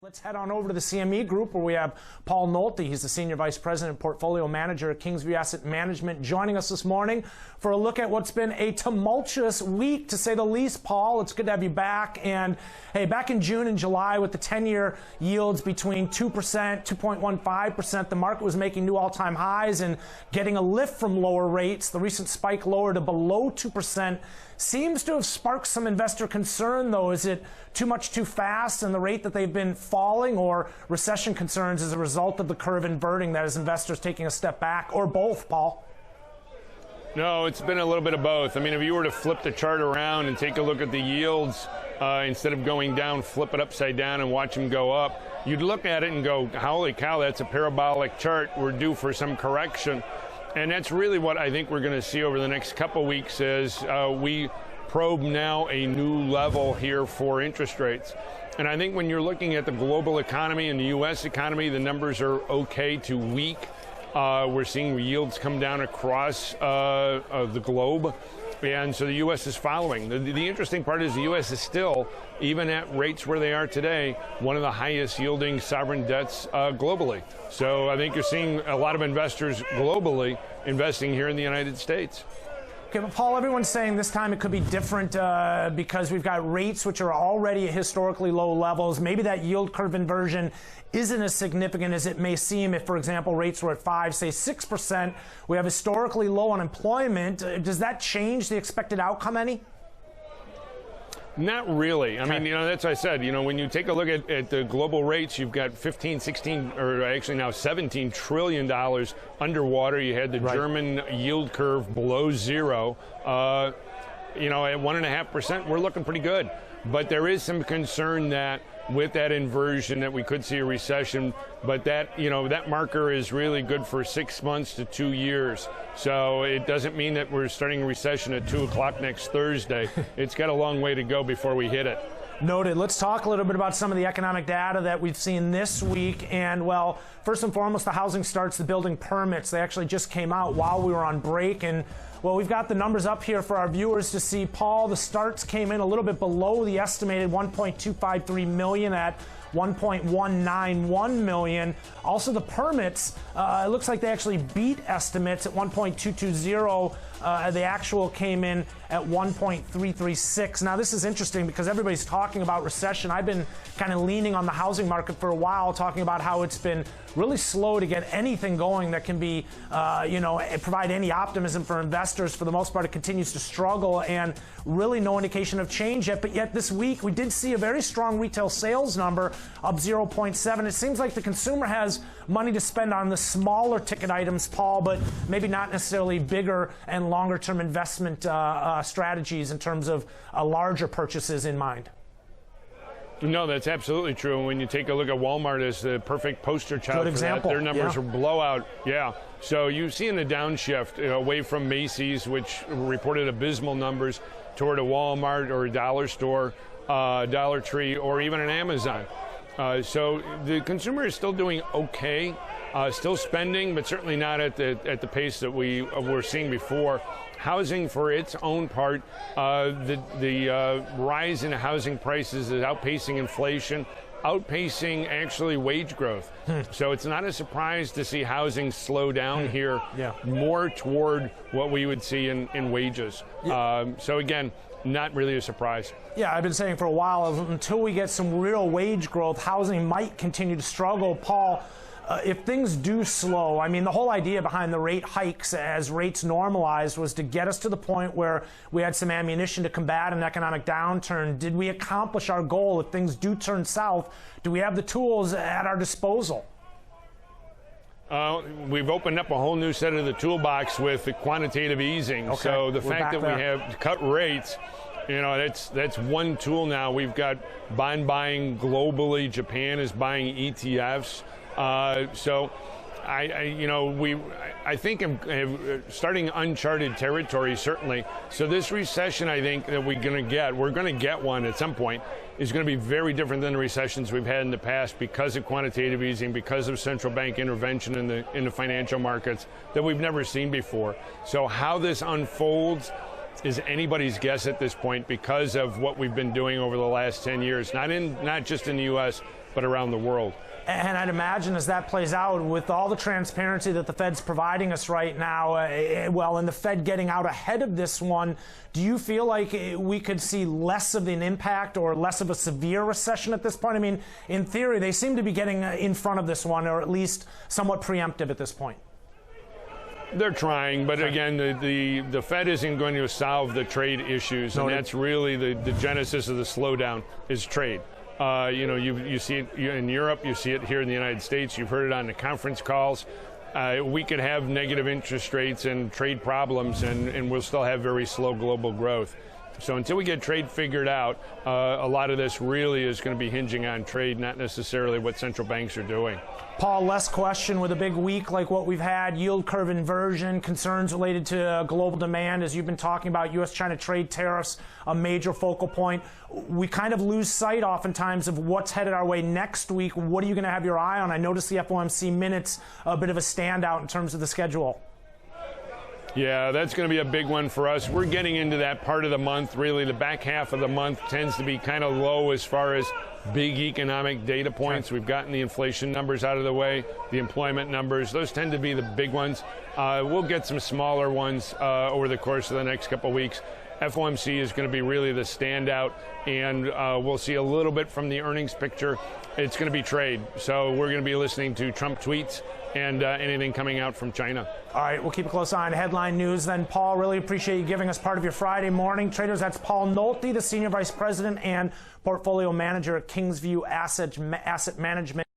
Let's head on over to the CME Group where we have Paul Nolte. He's the Senior Vice President and Portfolio Manager at Kingsview Asset Management, joining us this morning for a look at what's been a tumultuous week, to say the least. Paul, it's good to have you back. And hey, back in June and July with the 10-year yields between 2%, 2.15%, the market was making new all-time highs and getting a lift from lower rates. The recent spike lower to below 2% seems to have sparked some investor concern, though. Is it too much too fast in the rate that they've been falling, or recession concerns as a result of the curve inverting, that is investors taking a step back, or both, Paul? No, it's been a little bit of both. I mean, if you were to flip the chart around and take a look at the yields, instead of going down, flip it upside down and watch them go up, you'd look at it and go, holy cow, that's a parabolic chart. We're due for some correction. And that's really what I think we're going to see over the next couple weeks as we probe now a new level here for interest rates. And I think when you're looking at the global economy and the U.S. economy, the numbers are okay to weak. We're seeing yields come down across the globe. And so the U.S. is following. The interesting part is the U.S. is still, even at rates where they are today, one of the highest yielding sovereign debts globally. So I think you're seeing a lot of investors globally investing here in the United States. Okay, but Paul, everyone's saying this time it could be different because we've got rates which are already at historically low levels. Maybe that yield curve inversion isn't as significant as it may seem if, for example, rates were at 5, say 6%. We have historically low unemployment. Does that change the expected outcome any? Not really. I mean, that's what I said. When you take a look at the global rates, you've got 15, 16, or actually now $17 trillion underwater. You had the German yield curve below zero. At 1.5%, we're looking pretty good. But there is some concern that with that inversion that we could see a recession, but that marker is really good for 6 months to 2 years. So it doesn't mean that we're starting a recession at 2 o'clock next Thursday. It's got a long way to go before we hit it. Noted. Let's talk a little bit about some of the economic data that we've seen this week. And, well, first and foremost, the housing starts, the building permits. They actually just came out while we were on break. And, well, we've got the numbers up here for our viewers to see. Paul, the starts came in a little bit below the estimated 1.253 million at 1.191 million. Also, the permits, it looks like they actually beat estimates at 1.220. The actual came in at 1.336. Now, this is interesting because everybody's talking about recession. I've been kind of leaning on the housing market for a while, talking about how it's been really slow to get anything going that can be, provide any optimism for investors. For the most part, it continues to struggle, and really no indication of change yet. But yet this week, we did see a very strong retail sales number, up 0.7. It seems like the consumer has money to spend on the smaller ticket items, Paul, but maybe not necessarily bigger and longer-term investment strategies in terms of larger purchases in mind. No, that's absolutely true. And when you take a look at Walmart as the perfect poster child for that, their numbers are blowout. Yeah. So you've seen a downshift away from Macy's, which reported abysmal numbers, toward a Walmart or a dollar store, Dollar Tree, or even an Amazon. So the consumer is still doing okay, still spending, but certainly not at the pace that we were seeing before. Housing, for its own part, the rise in housing prices is outpacing inflation, outpacing actually wage growth. So it's not a surprise to see housing slow down here, more toward what we would see in wages. So again, not really a surprise. Yeah, I've been saying for a while, until we get some real wage growth, housing might continue to struggle. Paul, if things do slow, I mean, the whole idea behind the rate hikes as rates normalized was to get us to the point where we had some ammunition to combat an economic downturn. Did we accomplish our goal? If things do turn south, do we have the tools at our disposal? We've opened up a whole new set of the toolbox with the quantitative easing. Okay. So the fact that we have cut rates, that's one tool now. We've got bond buying globally. Japan is buying ETFs. So I think I'm starting uncharted territory, certainly. So this recession, I think, that we're going to get one at some point, is going to be very different than the recessions we've had in the past because of quantitative easing, because of central bank intervention in the financial markets that we've never seen before. So how this unfolds is anybody's guess at this point because of what we've been doing over the last 10 years, not just in the U.S., but around the world. And I'd imagine as that plays out, with all the transparency that the Fed's providing us right now, and the Fed getting out ahead of this one, do you feel like we could see less of an impact or less of a severe recession at this point? I mean, in theory, they seem to be getting in front of this one, or at least somewhat preemptive at this point. They're trying, but again, the Fed isn't going to solve the trade issues, and that's really the genesis of the slowdown is trade. You see it in Europe, you see it here in the United States, you've heard it on the conference calls. We could have negative interest rates and trade problems, and we'll still have very slow global growth. So until we get trade figured out, a lot of this really is going to be hinging on trade, not necessarily what central banks are doing. Paul, less question with a big week like what we've had, yield curve inversion, concerns related to global demand, as you've been talking about, U.S.-China trade tariffs, a major focal point. We kind of lose sight oftentimes of what's headed our way next week. What are you going to have your eye on? I noticed the FOMC minutes, a bit of a standout in terms of the schedule. Yeah, that's going to be a big one for us. We're getting into that part of the month. Really, the back half of the month tends to be kind of low as far as big economic data points. We've gotten the inflation numbers out of the way, the employment numbers. Those tend to be the big ones. We'll get some smaller ones over the course of the next couple of weeks. FOMC is going to be really the standout, and we'll see a little bit from the earnings picture. It's going to be trade. So we're going to be listening to Trump tweets and anything coming out from China. All right, we'll keep a close eye on headline news then. Paul, really appreciate you giving us part of your Friday morning. Traders, that's Paul Nolte, the Senior Vice President and Portfolio Manager at Kingsview Asset Management.